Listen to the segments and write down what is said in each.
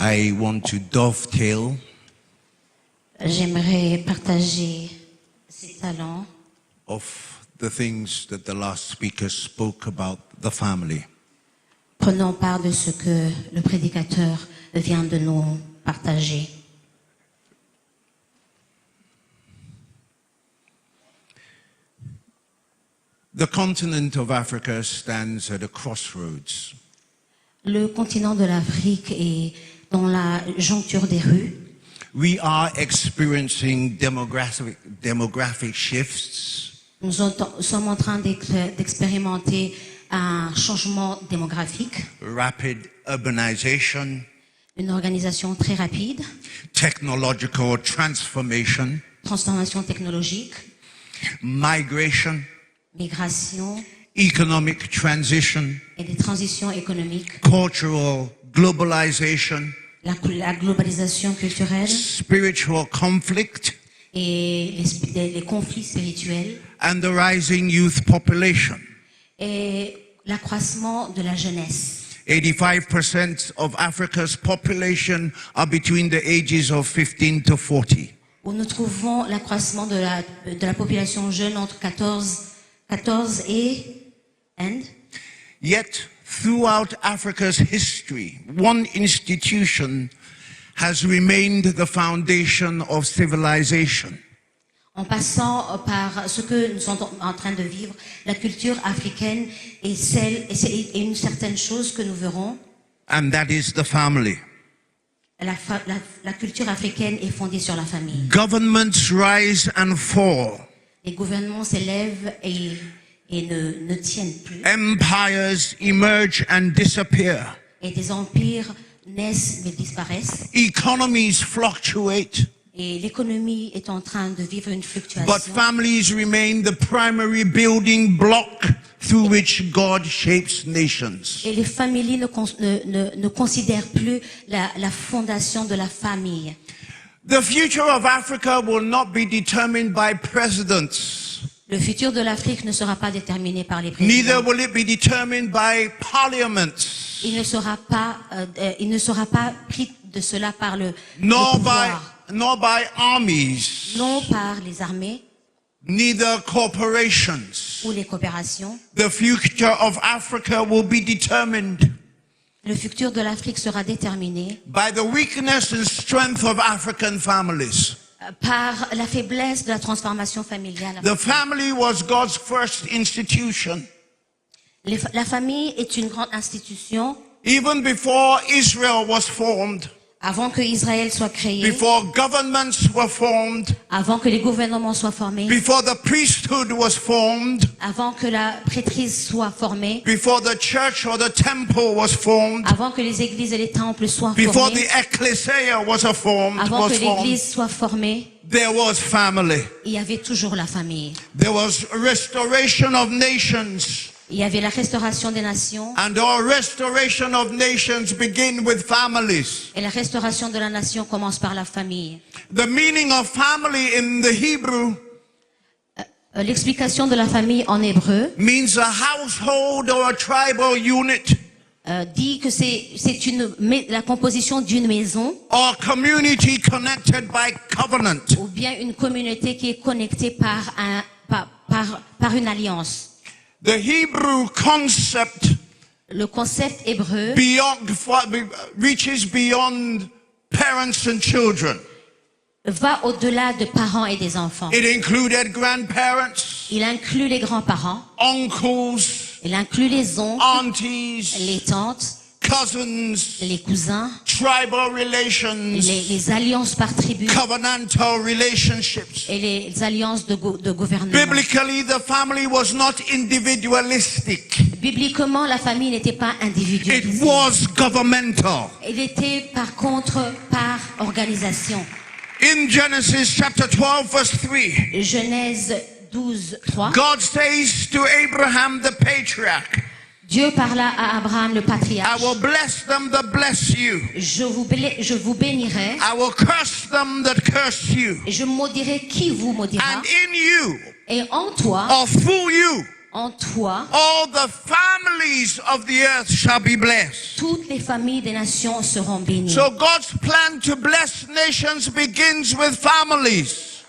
I want to dovetail J'aimerais partager ces talents of the things that the last speaker spoke about the family. prenant part de ce que le prédicateur vient de nous partager. The continent of Africa stands at a crossroads. Le continent de l'Afrique est dans la joncture des rues. We are experiencing demographic shifts. Nous sommes en train d'expérimenter un changement démographique, Rapid urbanization, une organisation très rapide, technological transformation, transformation technologique, migration, migration economic transition, et des transitions économiques, cultural globalization, la globalisation culturelle spiritual conflict, et les conflits spirituels and the rising youth population. et l'accroissement de la jeunesse. 85% of Africa's population are between the ages of 15 to 40. Où nous trouvons l'accroissement de la population jeune entre 14 et Yet, throughout Africa's history, one institution has remained the foundation of civilization. En passant par ce que nous sommes en train de vivre, la culture africaine est une certaine chose que nous verrons. And that is the family. La culture africaine est fondée sur la famille. Governments rise and fall. Les gouvernements s'élèvent et ne tiennent plus. Empires emerge and disappear. Et des empires naissent mais disparaissent. Economies fluctuate. Et l'économie est en train de vivre une fluctuation. But families remain the primary building block through which God shapes nations. Et les familles ne considèrent plus la fondation de la famille. The future of Africa will not be determined by presidents. Le futur de l'Afrique ne sera pas déterminé par les Neither présidents. will it be determined by parliaments. Il ne sera pas pris de cela par le Nor pouvoir, by armies. non par les armées Neither corporations. ou les coopérations. The future of Africa will be determined Le futur de l'Afrique sera déterminé by the weakness and strength of African families. par la faiblesse de la transformation familiale. The family was God's first institution. La famille est une grande institution. Even before Israel was formed, Avant que Israël soit créé, before governments were formed, avant que les gouvernements soient formés, before the priesthood was formed, avant que la prêtrise soit formée, before the church or the temple was formed, avant que les églises et les temples soient before formés, the ecclesia was formed, avant que l'église soit formée, there was family. il y avait toujours la famille. There was restoration of nations. Il y avait la restauration des nations. And our restoration of nations begin with families. Et la restauration de la nation commence par la famille. The meaning of family in the Hebrew L'explication de la famille en hébreu means a household or a tribal unit dit que c'est la composition d'une maison or community connected by covenant. ou bien une communauté qui est connectée par une alliance. The Hebrew concept Le concept hébreu reaches beyond parents and children. va au-delà de parents et des enfants. It included grandparents, Il inclut les grands-parents, uncles, il inclut les oncles, aunties, les tantes, cousins, les cousins, tribal relations, les alliances par tribu covenantal relationships. et les alliances de gouvernement. Biblically, the family was not individualistic. Bibliquement, la famille n'était pas It individualisée. was governmental. Elle était par contre par organisation. In Genesis chapter 12 verse 3, Genèse 12, 3. God says to Abraham the patriarch, Dieu parla à Abraham le I patriarche. will bless them that bless you. Je vous bénirai I will curse them that curse you. et je maudirai qui vous maudira. And in you, Et en toi, or through you, En toi, all the families of the earth shall be blessed. toutes les familles des nations seront bénies. So God's plan to bless nations begins with families.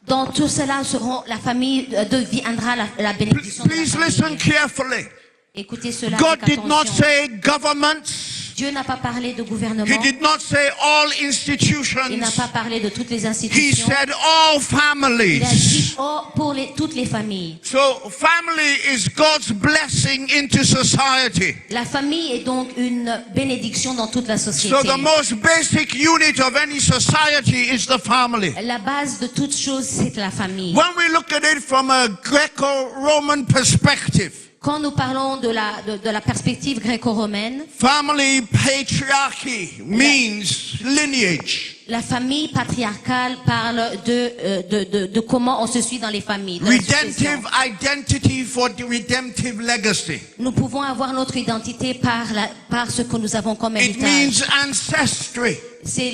Dans tout cela la famille deviendra la bénédiction de la Please listen famille. carefully. Écoutez cela God avec did not attention. say governments. Dieu n'a pas parlé de gouvernement. He did not say all Il n'a institutions. pas parlé de toutes les He institutions. said all Il a families. dit pour toutes les familles. So family is God's blessing into society. La famille est donc une bénédiction dans toute la société. So the most basic unit of any society is the family. La base de toute chose, c'est la famille. When we look at it from a Greco-Roman perspective, Quand nous parlons de la perspective gréco-romaine, family patriarchy means lineage. la famille patriarcale parle de comment on se suit dans les familles. de la succession. Redemptive identity for the redemptive legacy. Nous pouvons avoir notre identité par ce que nous avons comme It héritage. means ancestry. C'est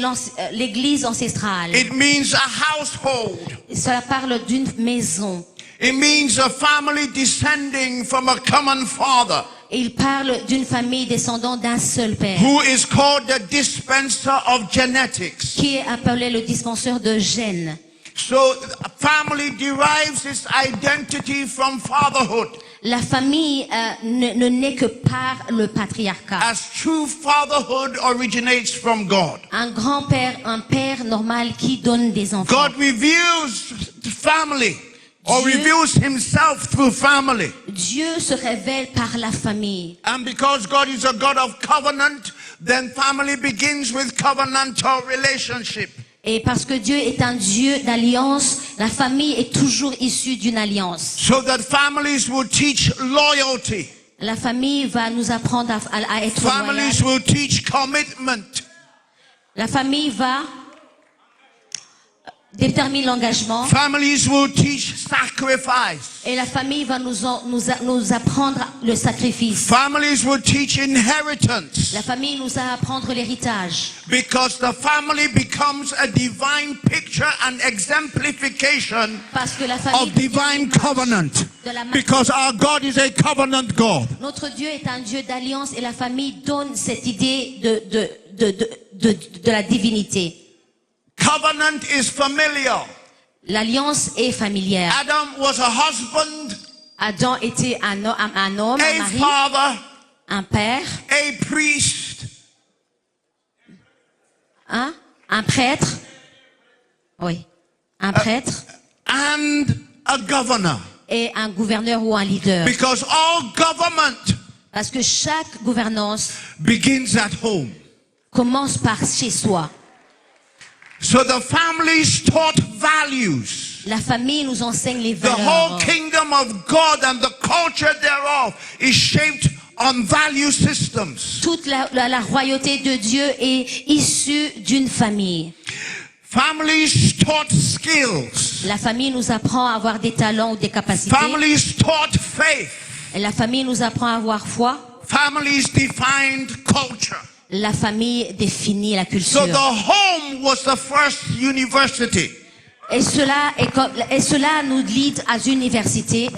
l'église ancestrale. It means a household. Cela parle d'une maison. It means a family descending from a common father Et il parle d'une famille descendant d'un seul père, who is called the dispenser of genetics. qui est appelé le dispenseur de gènes. So a family derives its identity from fatherhood. La famille ne naît que par le patriarcat. As true fatherhood originates from God. Un grand-père, un père normal qui donne des enfants. God reveals the family or Dieu- reveals himself through family. Dieu se révèle par la famille. And because God is a God of covenant, then family begins with covenantal relationship. Et parce que Dieu est un Dieu d'alliance, la famille est toujours issue d'une alliance. So that families will teach loyalty. La famille va nous apprendre à être loyal. Families will teach commitment. La famille va déterminer l'engagement. Families will teach sacrifice. Et la famille va nous apprendre le sacrifice. Families will teach inheritance. La famille nous va apprendre l'héritage. Because the family becomes a divine picture and exemplification Parce que la famille of divine covenant. de la Because our God is a covenant God. Notre Dieu est un Dieu d'alliance et la famille donne cette idée de la divinité. Covenant is familial. L'alliance est familière. Adam was a husband, Adam était un homme, un a mari, father, un père, a priest, hein, un prêtre. Oui, un prêtre and a governor. et un gouverneur ou un leader. Because all government Parce que chaque gouvernance begins at home. commence par chez soi. So the families taught values. La famille nous enseigne les The whole valeurs. kingdom of God and the culture thereof is shaped on value systems. Toute la royauté de Dieu est issue d'une famille. Families taught skills. La famille nous apprend à avoir des talents ou des capacités. Families taught faith. Et la famille nous apprend à avoir foi. Families defined culture. La famille définit la So culture. the home was the first university. Et cela nous lead à l'université.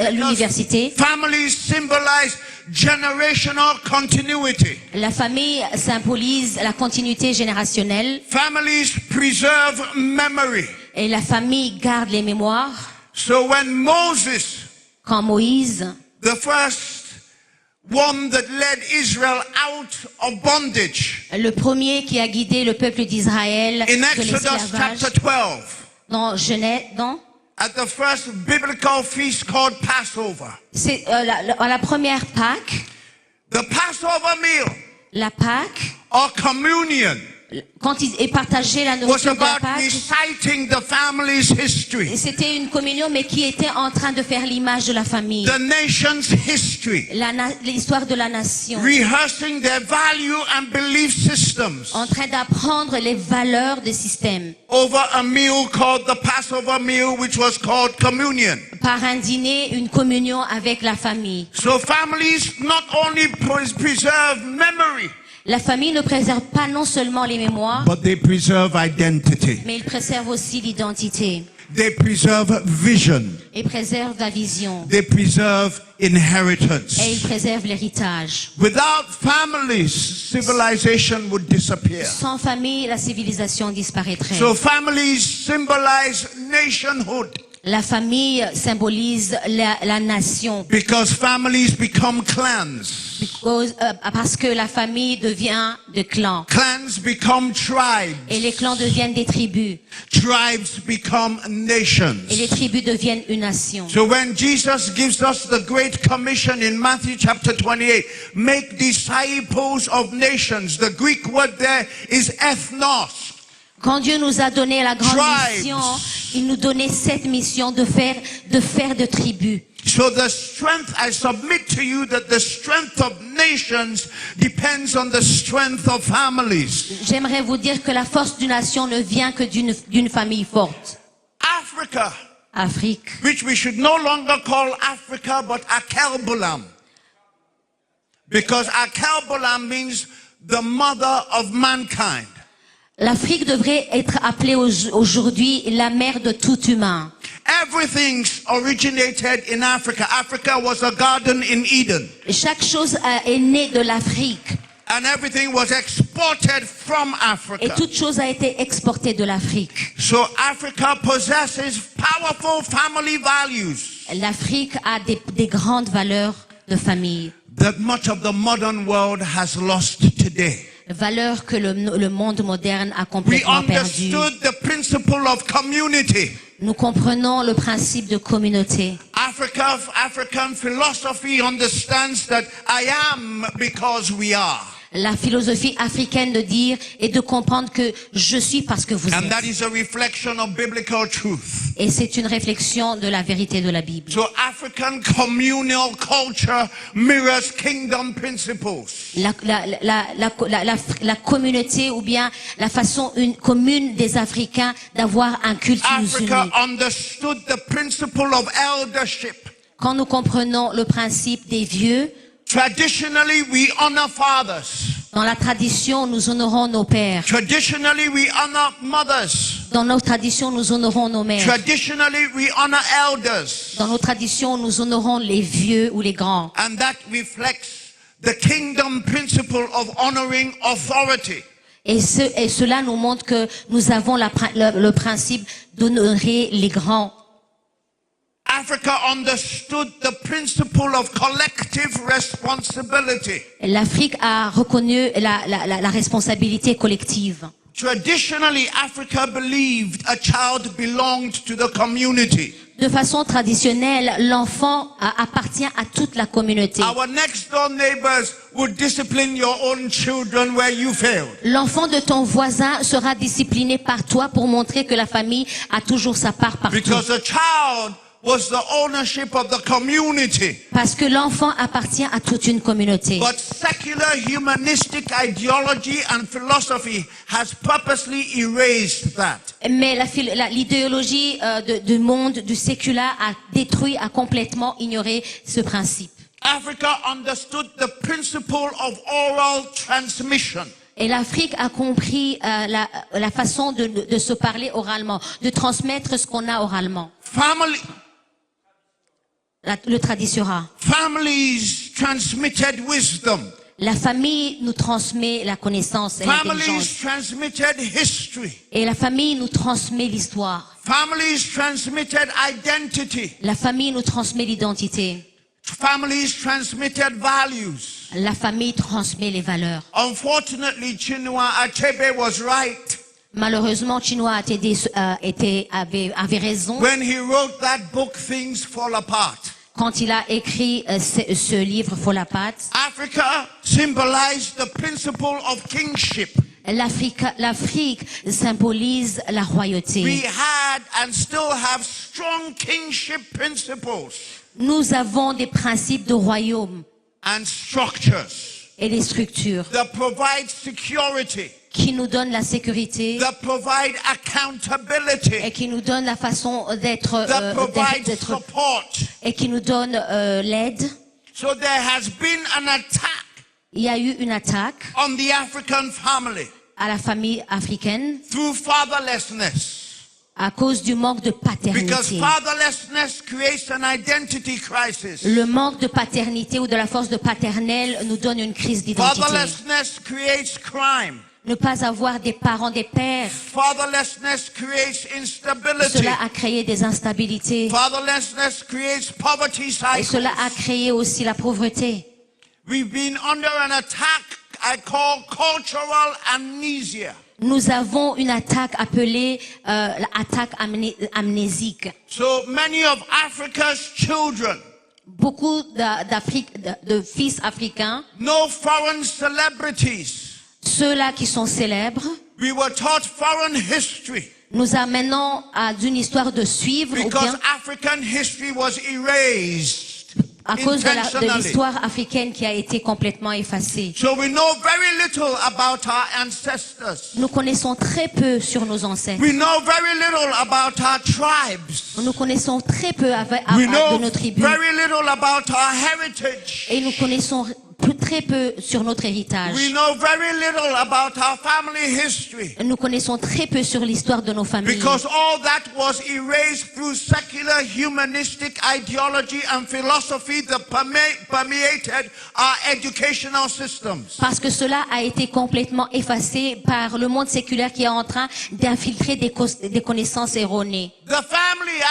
Families symbolize generational continuity. La famille symbolise la continuité générationnelle. Families preserve memory. Et la famille garde les mémoires. So when Moses, Quand Moïse, the first one that led Israel out of bondage, le premier qui a guidé le peuple d'Israël in de Exodus l'esclavage, chapter 12, dans Genèse, at the first biblical feast called Passover, c'est à la première Pâque, the Passover meal la Pâque, or communion quand il est partagé la was nourriture de la about Pâque, reciting the family's history, c'était une communion, mais qui était en train de faire l'image de la famille, the nation's history, l'histoire de la nation, rehearsing their value and belief systems en train d'apprendre les valeurs des systèmes over a meal called the Passover meal, which was called communion. par un dîner, une communion avec la famille. So families not only preserve memory, La famille ne préserve pas non seulement les mémoires, but they preserve identity. mais il préserve aussi l'identité. They preserve vision. et préservent la vision. They preserve inheritance. Et ils préservent l'héritage. Without families, civilization would disappear. Sans famille, la civilisation disparaîtrait. So families symbolize nationhood. La famille symbolise la nation. Because families become clans. Parce que la famille devient des clans. Clans become tribes. Et les clans deviennent des tribus. Tribes become nations. Et les tribus deviennent une nation. So when Jesus gives us the Great Commission in Matthew chapter 28, make disciples of nations, the Greek word there is ethnos. Quand Dieu nous a donné la grande Tribes. mission, il nous donnait cette mission de faire de tribus. So the strength, I submit to you that the strength of nations depends on the strength of families. J'aimerais vous dire que la force d'une nation ne vient que d'une famille forte. Africa, Afrique, which we should no longer call Africa but Akelbulam. Because Akelbulam means the mother of mankind. l'Afrique devrait être appelée aujourd'hui la mère de tout humain. Everything originated in Africa. Africa was a garden in Eden. Chaque chose est née de l'Afrique. And everything was exported from Et Africa. toute chose a été exportée de l'Afrique. So Africa possesses powerful family values L'Afrique a des grandes valeurs de famille. that much of the modern world has lost today. Valeurs que le monde moderne a We complètement perdues. understood the principle of community. Nous comprenons le principe de communauté. African philosophy understands that I am because we are. La philosophie africaine de dire et de comprendre que je suis parce que vous And that êtes. is a reflection of biblical truth. Et c'est une réflexion de la vérité de la Bible. So African communal culture mirrors kingdom principles. La communauté ou bien la façon commune des Africains d'avoir un culte musulman. Africa understood the principle of eldership. Quand nous comprenons le principe des vieux, Traditionally, we honor fathers. dans la tradition, nous honorons nos pères. Traditionally, we honor mothers. Dans nos traditions, nous honorons nos mères. Traditionally, we honor elders. Dans nos traditions, nous honorons les vieux ou les grands. And that reflects the kingdom principle of honoring authority. Et cela nous montre que nous avons le principe d'honorer les grands. Africa understood the principle of collective responsibility. L'Afrique a reconnu la responsabilité collective. Traditionally, Africa believed a child belonged to the community. De façon traditionnelle, l'enfant appartient à toute la communauté. Our next door neighbors would discipline your own children where you failed. L'enfant de ton voisin sera discipliné par toi pour montrer que la famille a toujours sa part partout. Because a child was the ownership of the community. Parce que l'enfant appartient à toute une communauté. But secular humanistic ideology and philosophy has purposely erased that. Mais l'idéologie du monde, du sécular, a complètement ignoré ce principe. Africa understood the principle of oral transmission. Et l'Afrique a compris la façon de se parler oralement, de transmettre ce qu'on a oralement. Le traditionnel. Families transmitted wisdom. La famille nous transmet la connaissance et l'intelligence. Families transmitted history. Et la famille nous transmet l'histoire. Families transmitted identity. La famille nous transmet l'identité. Families transmitted values. La famille transmet les valeurs. Unfortunately, Chinua Achebe was right. Malheureusement, Chinua avait raison When he wrote that book, Things Fall Apart. quand il a écrit ce livre Folapate. Africa symbolized the principle of kingship. L'Afrique symbolise la royauté. We had and still have strong kingship principles Nous avons des principes de royaume and structures et des structures that provide security, qui nous donnent la sécurité that provide accountability, et qui nous donnent la façon d'être that provide support. et qui nous donnent l'aide. So there has been an attack Il y a eu une attaque on the African family à la famille africaine through fatherlessness. à cause du manque de Because paternité. fatherlessness creates an identity crisis. Le manque de paternité ou de la force de paternelle nous donne une crise d'identité. Fatherlessness creates crime. Ne pas avoir des parents, des pères, Fatherlessness creates instability. cela a créé des instabilités. Fatherlessness creates poverty Et cycles. cela a créé aussi la pauvreté. We've been under an attack I call cultural amnesia. Nous avons une attaque appelée l'attaque amnésique. So many of Africa's children, Beaucoup de fils africains, no foreign celebrities. ceux-là qui sont célèbres, We were taught foreign history nous amenons à d'une histoire de suivre ou because bien African history was erased à cause de intentionally. l'histoire africaine qui a été complètement effacée. So we know very little about our ancestors. Nous connaissons très peu sur nos ancêtres. We know very little about our tribes. Nous connaissons très peu We de know nos tribus. very little about our heritage. Et nous connaissons très peu sur notre héritage. We know very little about our family history Nous connaissons très peu sur l'histoire de nos familles. because all that was erased through secular humanistic ideology and philosophy that permeated our educational systems. Parce que cela a été complètement effacé par le monde séculaire qui est en train d'infiltrer des connaissances erronées. The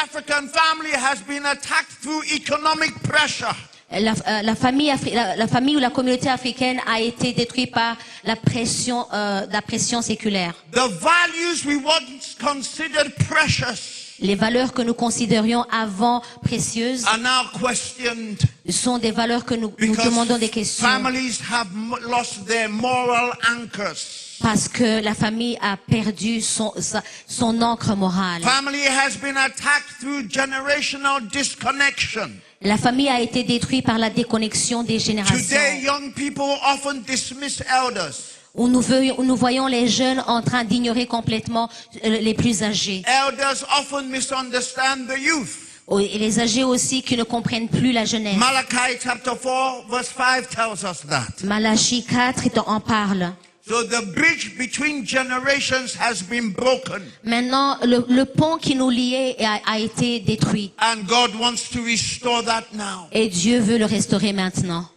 African family has been attacked through economic pressure. La famille ou la communauté africaine a été détruite par la pression séculaire. The values we once considered precious Les valeurs que nous considérions avant précieuses are now questioned sont des valeurs que nous because demandons des questions. families have lost their moral anchors. Parce que la famille a perdu son ancre morale. Family has been attacked through generational disconnection. La famille a été détruite par la déconnexion des générations. Today, young people often dismiss elders. Où nous voyons les jeunes en train d'ignorer complètement les plus âgés. Elders often misunderstand the youth. Et les âgés aussi qui ne comprennent plus la jeunesse. Malachi chapter 4 verse 5 tells us that. Malachie 4 en parle. So the bridge between generations has been broken. Maintenant, le pont qui nous liait a été détruit. And God wants to restore that now. Et Dieu veut le restaurer maintenant.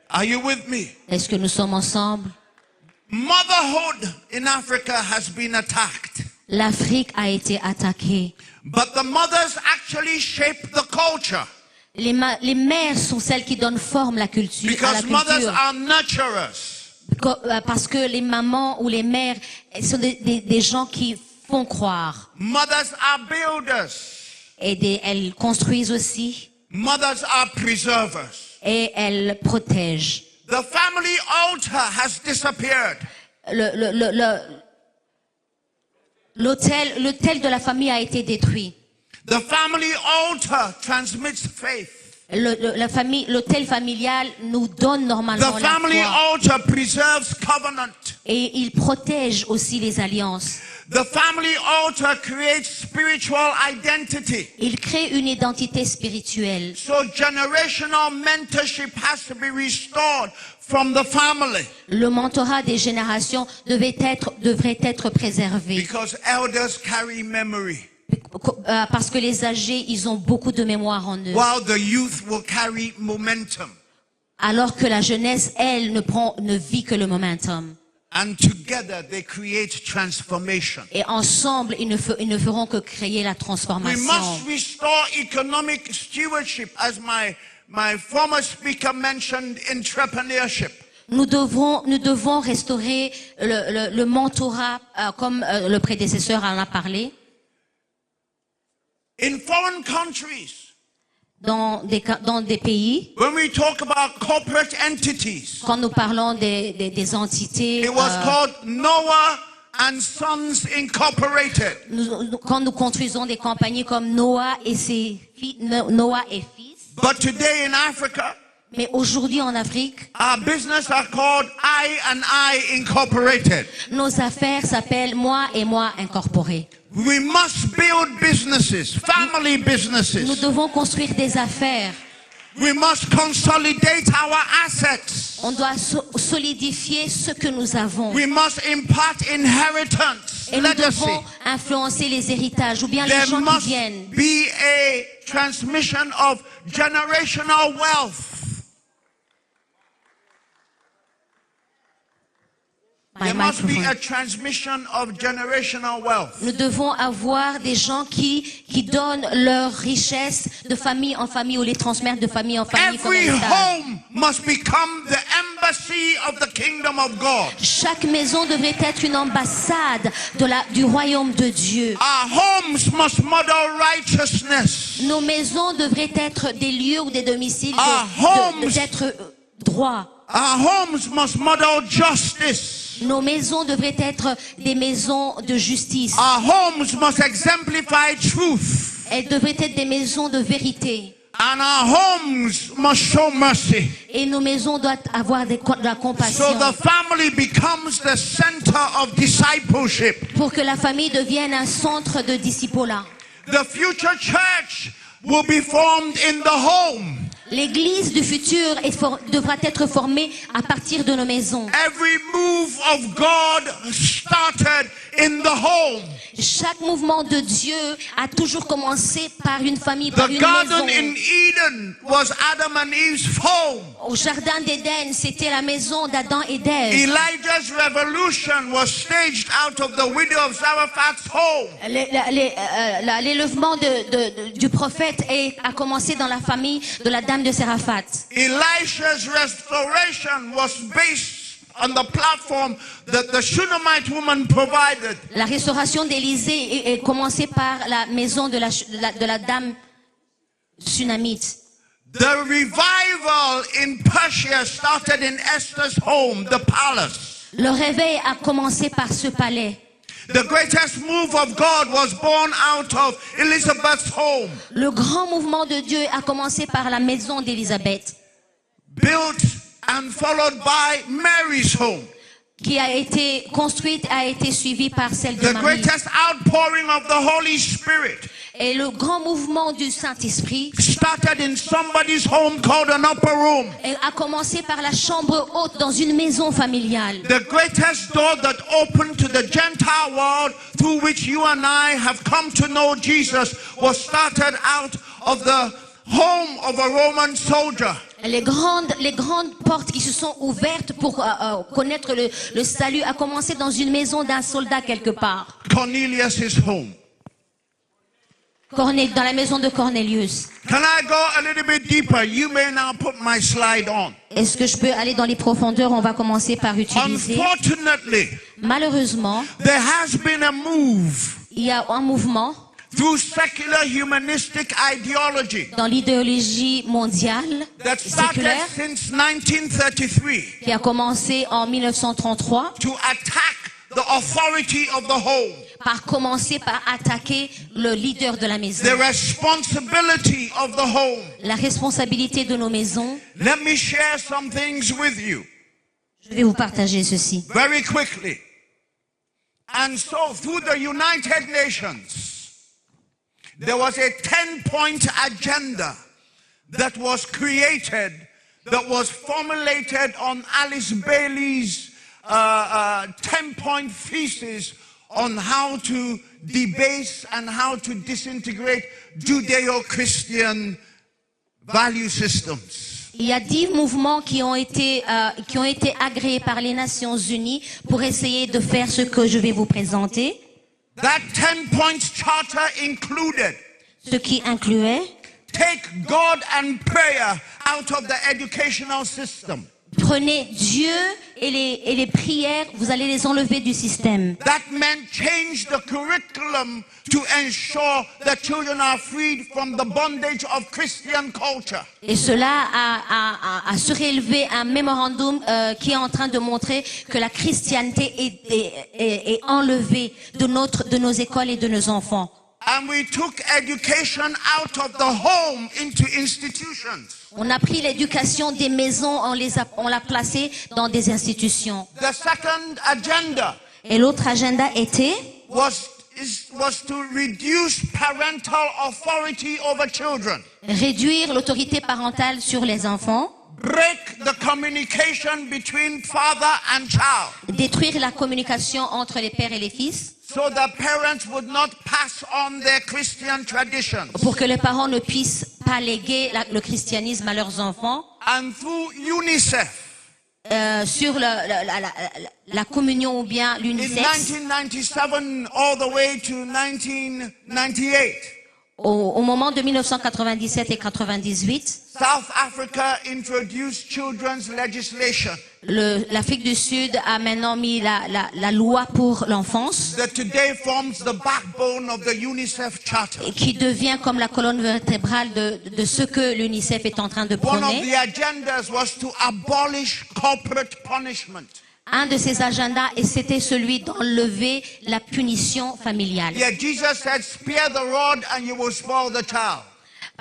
Are you with me? Est-ce que nous sommes ensemble? Motherhood in Africa has been attacked. L'Afrique a été attaquée. But the mothers actually shape the culture. Les mères sont celles qui donnent forme à la culture. Because mothers are nurturers. Parce que les mamans ou les mères sont des gens qui font croire. Mothers are builders. Et elles construisent aussi. Mothers are preservers. Et elles protègent. The family altar has disappeared. L'autel de la famille a été détruit. The family altar transmits faith. L'autel familial nous donne normalement The la family foi. altar preserves covenant. Et il protège aussi les alliances. The family altar creates spiritual identity. Il crée une identité spirituelle. So generational mentorship has to be restored from the family. Le mentorat des générations devrait être préservé. Because elders carry memory. Parce que les âgés, ils ont beaucoup de mémoire en eux. While the youth will carry momentum. Alors que la jeunesse, elle, ne vit que le momentum. And together they create transformation. Et ensemble, ils ne feront que créer la We transformation. must restore economic stewardship, as my former speaker mentioned, entrepreneurship. Nous devons restaurer le mentorat, comme le prédécesseur en a parlé. In foreign countries, Dans des pays, when we talk about corporate entities, quand nous parlons des entités, it was called Noah and Sons Incorporated. quand nous construisons des compagnies comme Noah et fils, But today in Africa, mais aujourd'hui en Afrique, our business are called I Incorporated. nos affaires s'appellent Moi et Moi incorporés. We must build businesses, family Nous businesses. devons construire des affaires. We must consolidate our assets. On doit solidifier ce que nous avons. We must impart inheritance. next Et nous legacy. devons influencer les héritages ou bien les There gens qui must viennent. be a transmission of generational wealth. My There must be microphone. a transmission of generational wealth. Nous devons avoir des gens qui donnent leur richesse de famille en famille ou les transmettent de famille en famille comme Every héritage. home must become the embassy of the kingdom of God. Chaque maison devrait être une ambassade du royaume de Dieu. Our homes must model righteousness. Nos maisons devraient être des lieux ou des domiciles d'être droits. Our homes must model justice. Nos maisons devraient être des maisons de justice. Our homes must exemplify truth. Elles devraient être des maisons de vérité. And our homes must show mercy. Et nos maisons doivent avoir de la compassion. So the family becomes the center of discipleship. Pour que la famille devienne un centre de discipolat. The future church will be formed in the home. L'église du futur devra être formée à partir de nos maisons. Every move of God started in the home. Chaque mouvement de Dieu a toujours commencé par une famille, The par une garden maison. in Eden was Adam and Eve's home. Au jardin d'Éden, c'était la maison d'Adam et d'Ève. Elijah's revolution was staged out of the widow of Zarephath's home. L'élèvement du prophète a commencé dans la famille de la dame de Séraphat. Elisha's restoration was based on the platform that the Shunammite woman provided. La restauration d'Élisée est commencée par la maison de la dame Sunamite. The revival in Persia started in Esther's home, the palace. Le réveil a commencé par ce palais. The greatest move of God was born out of Elizabeth's home. Le grand mouvement de Dieu a commencé par la maison d'Élisabeth, Built and followed by Mary's home. qui a été construite, a été suivie par celle de The Marie. greatest outpouring of the Holy Spirit Et le grand mouvement du Saint-Esprit started in somebody's home called an upper room. a commencé par la chambre haute dans une maison familiale. The greatest door that opened to the Gentile world through which you and I have come to know Jesus was started out of the home of a Roman soldier. Les grandes portes qui se sont ouvertes pour connaître le salut a commencé dans une maison d'un soldat quelque part. Cornelius' home. Dans la maison de Cornelius. Can I go a little bit deeper? You may now put my slide on. Est-ce que je peux aller dans les profondeurs? On va commencer par utiliser. Unfortunately, Malheureusement, there has been a move il y a un mouvement through secular humanistic ideology dans l'idéologie mondiale that started séculaire since 1933 qui a commencé en 1933 to attack the authority of the home, par commencer par attaquer le leader de la maison. the responsibility of the home. La responsabilité de nos maisons. Let me share some things with you Je vais vous partager ceci. very quickly. And so through the United Nations, there was a 10-point agenda that was created, that was formulated on Alice Bailey's 10-point thesis on how to debase and how to disintegrate Judeo-Christian value systems. Il y a 10 mouvements qui ont été agréés par les Nations Unies pour essayer de faire ce que je vais vous présenter. That 10-point charter included Ce qui incluait take God and prayer out of the educational system. prenez Dieu et les prières, vous allez les enlever du système. That meant change the curriculum to ensure that children are freed from the bondage of Christian culture. Et cela a surélevé un mémorandum qui est en train de montrer que la chrétienté est enlevée de nos écoles et de nos enfants. And we took education out of the home into institutions. On a pris l'éducation des maisons, on l'a placée dans des institutions. The second agenda Et l'autre agenda était was to reduce parental authority over children. réduire l'autorité parentale sur les enfants. break the communication between father and child, détruire la communication entre les pères et les fils, so that parents would not pass on their Christian traditions. pour que les parents ne puissent pas léguer le christianisme à leurs enfants, And through UNICEF, sur la communion ou bien in l'unisexe. 1997 all the way to 1998, Au moment de 1997 et 98, South Africa introduced children's legislation l'Afrique du Sud a maintenant mis la loi pour l'enfance, that today forms the backbone of the UNICEF Charter. qui devient comme la colonne vertébrale de ce que l'UNICEF est en train de One of prôner. the agendas was to abolish corporate punishment. Un de ces agendas, et c'était celui d'enlever la punition familiale. Yeah, Jesus said, spare the rod and you will spoil the child.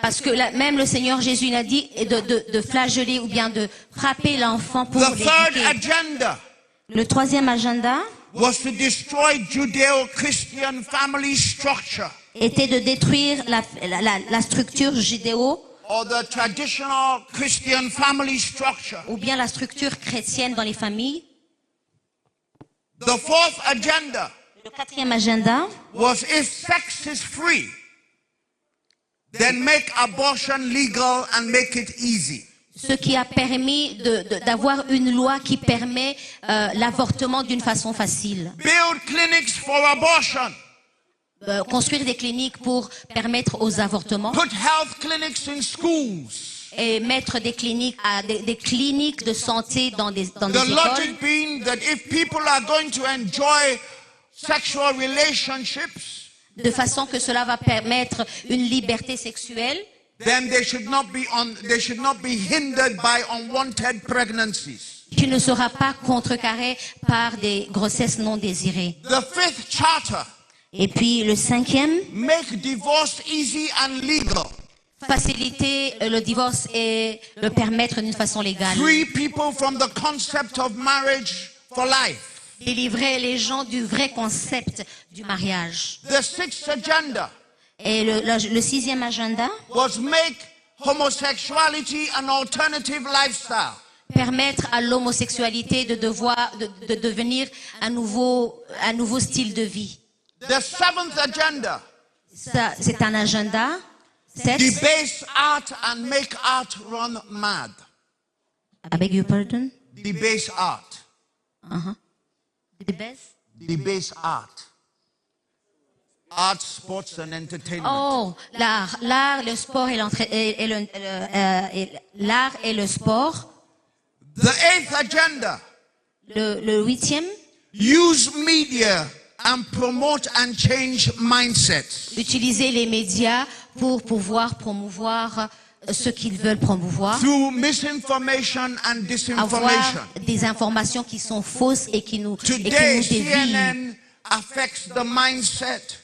Parce que même le Seigneur Jésus l'a dit de flageller ou bien de frapper l'enfant pour The third l'éduquer. agenda Le troisième agenda was to destroy Judeo-Christian family structure, était de détruire la structure judéo or the traditional Christian family structure. ou bien la structure chrétienne dans les familles. The fourth agenda Le quatrième agenda, was if sex is free, then make abortion legal and make it easy. ce qui a permis d'avoir une loi qui permet l'avortement d'une façon facile. Build clinics for abortion. Construire des cliniques pour permettre aux avortements Put health clinics in schools. et mettre des cliniques des cliniques de santé dans des The écoles, logic being that if people are going to enjoy sexual relationships, de façon que cela va permettre une liberté sexuelle, then they should not be hindered by unwanted pregnancies. qui ne sera pas contrecarré par des grossesses non désirées. The fifth charter, Et puis le cinquième, make divorce easy and legal. faciliter le divorce et le permettre d'une façon légale. Free people from the concept of marriage for life. Délivrer les gens du vrai concept du mariage. The sixth agenda Et le sixième agenda, was make homosexuality an alternative lifestyle. permettre à l'homosexualité de devenir un nouveau style de vie. The seventh agenda, Ça, c'est un agenda. 7. debase art and make art run mad. I beg your pardon? Debase art. Debase? Debase art. Art, sports and entertainment. Oh, l'art, le sport et l'art et le sport. The eighth agenda, Le huitième, use media and promote and change mindsets. utiliser les médias pour pouvoir promouvoir ce qu'ils veulent promouvoir. Through misinformation and Avoir disinformation. des informations qui sont fausses et qui nous Today, dévient. CNN affects the mindset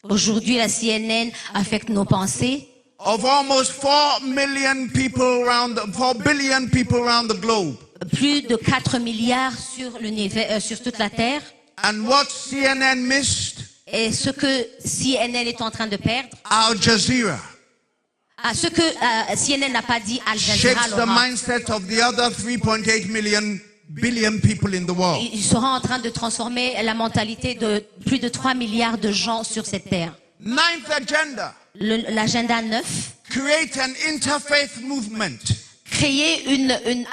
Aujourd'hui, la CNN affecte nos pensées of almost 4 billion people around the globe. plus de 4 milliards sur l'univers, sur toute la Terre. And what CNN missed, Et ce que CNN est en train de perdre, Al Jazeera, ce que CNN n'a pas dit, Al Jazeera shapes the l'aura. mindset of the other 3.8 billion people in the world. Il sera en train de transformer la mentalité de plus de 3 milliards de gens sur cette terre. Ninth agenda, L'agenda 9, create an interfaith movement. créer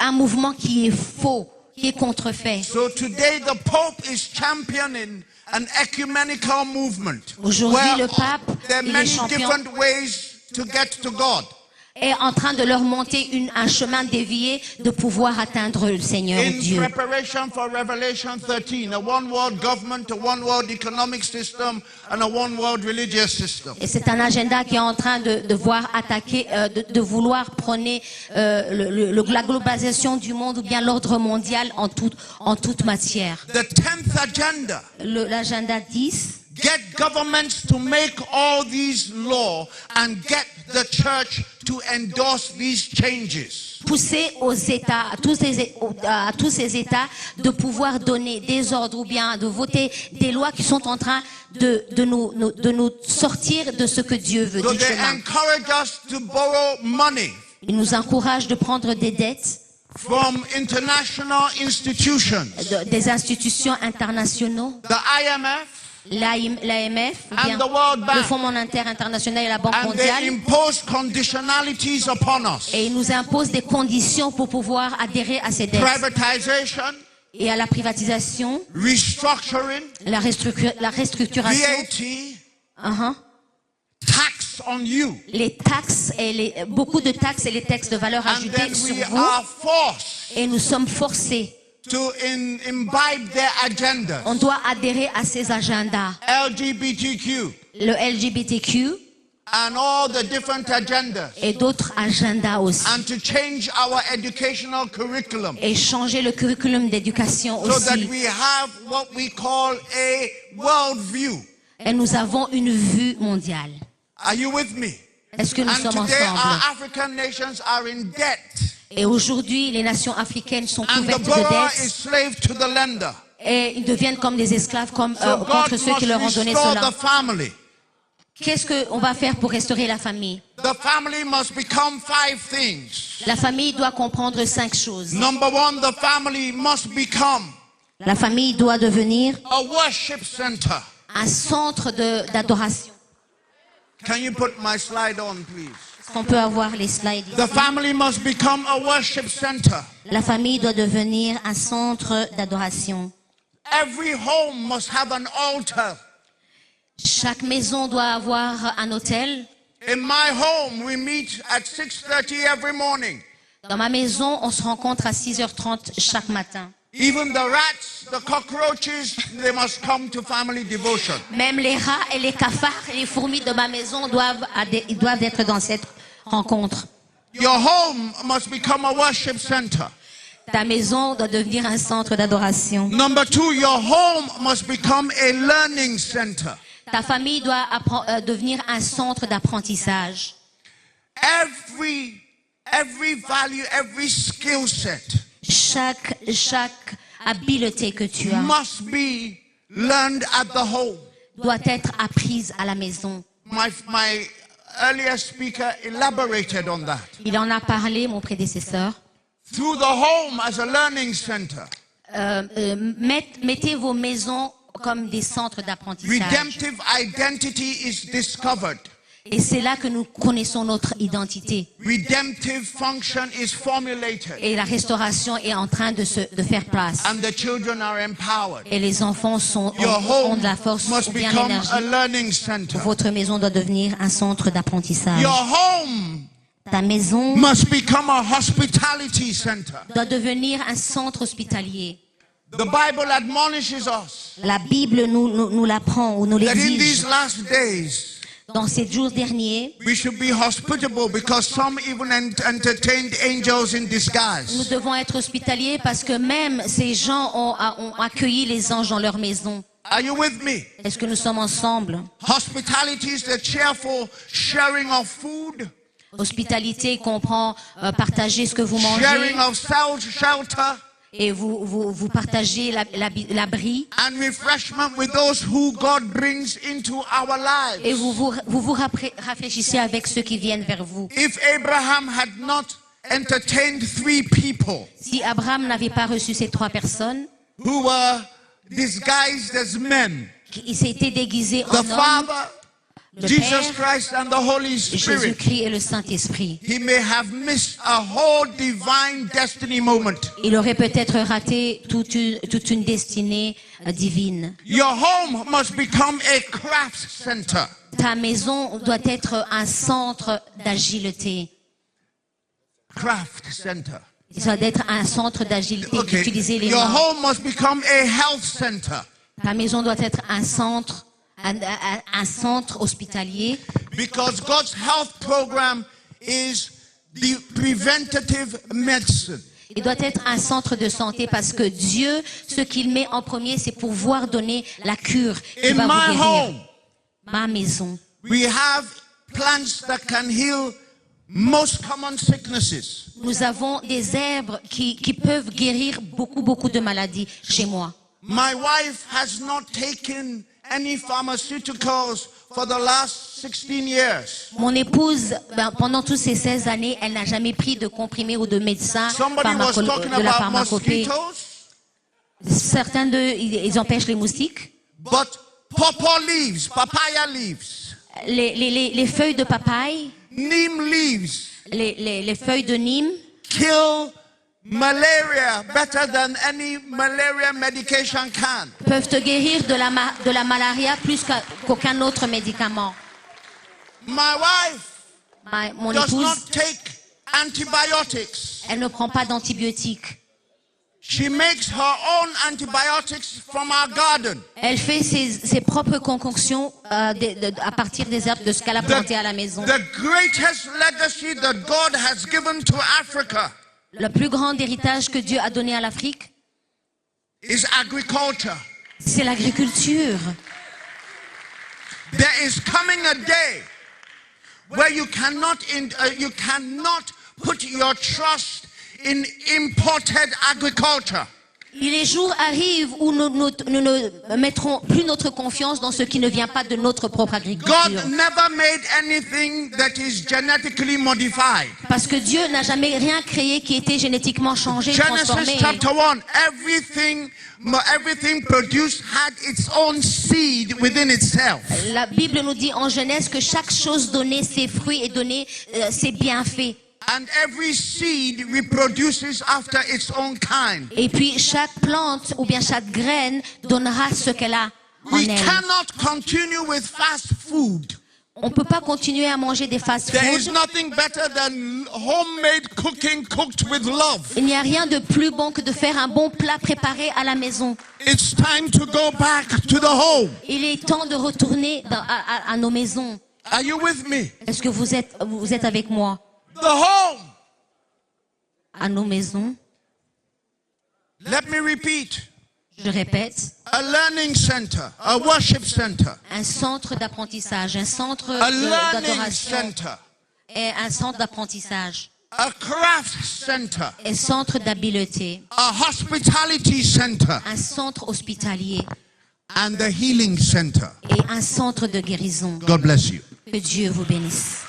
un mouvement qui est faux, qui est contrefait. So today the Pope is championing an ecumenical movement. Aujourd'hui, where le pape, there are il est many champion. different ways to get to God. Est en train de leur monter un chemin dévié de pouvoir atteindre le Seigneur In Dieu. preparation for Revelation 13, a one world government, a one world economic system, and a one world religious system. Et c'est un agenda qui est en train de voir attaquer, de vouloir prôner la globalisation du monde ou bien l'ordre mondial en toute matière. The 10th agenda, L'agenda 10, get governments to make all these laws and get the church to endorse these changes. pousser aux États, à tous ces États de pouvoir donner des ordres ou bien de voter des lois qui sont en train de nous sortir de ce que Dieu veut So du they chemin. encourage us to borrow money. Il nous encourage de prendre des dettes from international institutions, des institutions internationaux, the IMF, l'AMF, and the World le Bank, Fonds monétaire international et la Banque and they mondiale. impose conditionalities upon us. Et il nous impose des conditions pour pouvoir adhérer à ces dettes. Privatization, Et à la privatisation, restructuring, la restructuration, VAT, tax on you. les taxes et beaucoup de taxes et les taxes de valeur And ajoutée then sur we vous. are forced Et nous sommes forcés. to imbibe their agendas. On doit adhérer à ces agendas. LGBTQ Le LGBTQ and all the different agendas. et d'autres agendas aussi. And to change our educational curriculum Et changer le curriculum d'éducation so that aussi. we have what we call a worldview. Et nous avons une vue mondiale. Are you with me? Est-ce que nous And sommes today ensemble? our African nations are in debt. Et aujourd'hui, les nations africaines sont And the couvertes de borrower is dettes. slave to the lender. Et ils deviennent comme des esclaves contre God ceux qui leur ont must donné restore cela. the family. Qu'est-ce qu'on va faire pour restaurer la famille? The family must become 5 things. La famille doit comprendre 5 choses. Number 1, the family must become La famille doit devenir a worship center. un centre d'adoration. Can you put my slide on, please? Est-ce qu'on peut avoir les slides ici? The family must become a worship center. La famille doit devenir un centre d'adoration. Every home must have an altar. Chaque maison doit avoir un autel. In my home, we meet at 6:30 every morning. Dans ma maison, on se rencontre à 6h30 chaque matin. Even the rats, the cockroaches, they must come to family devotion. Même les rats et les cafards et les fourmis de ma maison doivent être dans cette rencontre. Your home must become a worship center. Ta maison doit devenir un centre d'adoration. Number 2, your home must become a learning center. Ta famille doit devenir un centre d'apprentissage. Every value, every skill set Chaque habileté que tu as must be learned at the home. doit être apprise à la maison. My earlier speaker elaborated on that. Il en a parlé, mon prédécesseur. Through the home as a learning center. Mettez vos maisons comme des centres d'apprentissage. Redemptive identity is discovered. Et c'est là que nous connaissons notre identité. Redemptive function is formulated. Et la restauration est en train de faire place. And the children are empowered. Et les enfants Your ont home de la force must ou bien become a l'énergie. learning center. Votre maison doit devenir un centre d'apprentissage. Your home Ta maison must become a hospitality center. doit devenir un centre hospitalier. The Bible admonishes us La Bible nous l'apprend ou nous that in these l'exige. last days Dans ces jours derniers, we should be hospitable because some even entertained angels in nous disguise. devons être hospitaliers parce que même ces gens ont accueilli les anges dans leur maison. Are you with me? Est-ce que nous sommes ensemble? Hospitality is the cheerful sharing of food, Hospitalité comprend partager ce que vous mangez sharing of shelter, et vous partagez l'abri and refreshment with those who God brings into our et lives. vous rafraîchissez avec ceux qui viennent vers vous. If Abraham had not entertained 3 people Si Abraham n'avait pas reçu ces 3 personnes, who were disguised as men, il s'était déguisé en the homme, Father, le Jesus Père, Christ, and the Holy Spirit, Jésus-Christ et le Saint-Esprit. he may have missed a whole divine destiny moment. Il aurait peut-être raté toute une destinée divine. Your home must become a craft center. Ta maison doit être un centre d'agilité. Craft center. Il doit être un centre d'agilité, Okay. d'utiliser les Your mains. home must become a health center Ta maison doit être un centre hospitalier because God's health program is the preventative medicine. Il doit être un centre de santé parce que Dieu, ce qu'il met en premier, c'est pouvoir donner la cure qui In va vous my guérir. home, Ma maison. we have plants that can heal most common sicknesses. Nous avons des herbes qui peuvent guérir beaucoup de maladies chez moi. My wife has not taken any pharmaceuticals for the last 16 years. Mon épouse, pendant tous ces 16 années, elle n'a jamais pris de comprimés ou de médecins Somebody was talking de la about pharmacopée. mosquitoes, Certains d'eux, ils empêchent les moustiques. but pawpaw leaves, papaya leaves, Les feuilles de papaye, neem leaves les feuilles de Nîmes kill malaria better than any malaria medication can. peuvent te guérir de la malaria plus qu'aucun autre médicament. My wife Mon does épouse, not take antibiotics. elle ne prend pas d'antibiotiques. She makes her own antibiotics from our garden. Elle fait ses propres concoctions à partir des herbes de ce qu'elle a planté à la maison. The greatest legacy that God has given to Africa Le plus grand héritage que Dieu a donné à l'Afrique, is agriculture. c'est l'agriculture. There is coming a day where you cannot put your trust in imported agriculture. Les jours arrivent où nous ne mettrons plus notre confiance dans ce qui ne vient pas de notre propre agriculture. God never made anything that is genetically modified. Parce que Dieu n'a jamais rien créé qui était génétiquement changé, transformé. Genesis chapter 1, everything produced had its own seed within itself. La Bible nous dit en Genèse que chaque chose donnait ses fruits et donnait ses bienfaits. And every seed reproduces after its own kind. Et puis chaque plante ou bien chaque graine donnera ce qu'elle a en We elle. cannot continue with fast food. On ne peut pas continuer à manger des There is fast-foods. nothing better than homemade cooking cooked with love. Il n'y a rien de plus bon que de faire un bon plat préparé à la maison. It's time to go back to the home. Il est temps de retourner à nos maisons. Are you with me? Est-ce que vous êtes avec moi? The home. À nos maisons. Let me repeat. Je répète, A learning center, a worship center, un centre d'apprentissage, un centre a learning d'adoration center, et un centre d'apprentissage, a craft center, un centre d'habileté, a hospitality center, un centre hospitalier and the healing center. et un centre de guérison. God bless you. Que Dieu vous bénisse.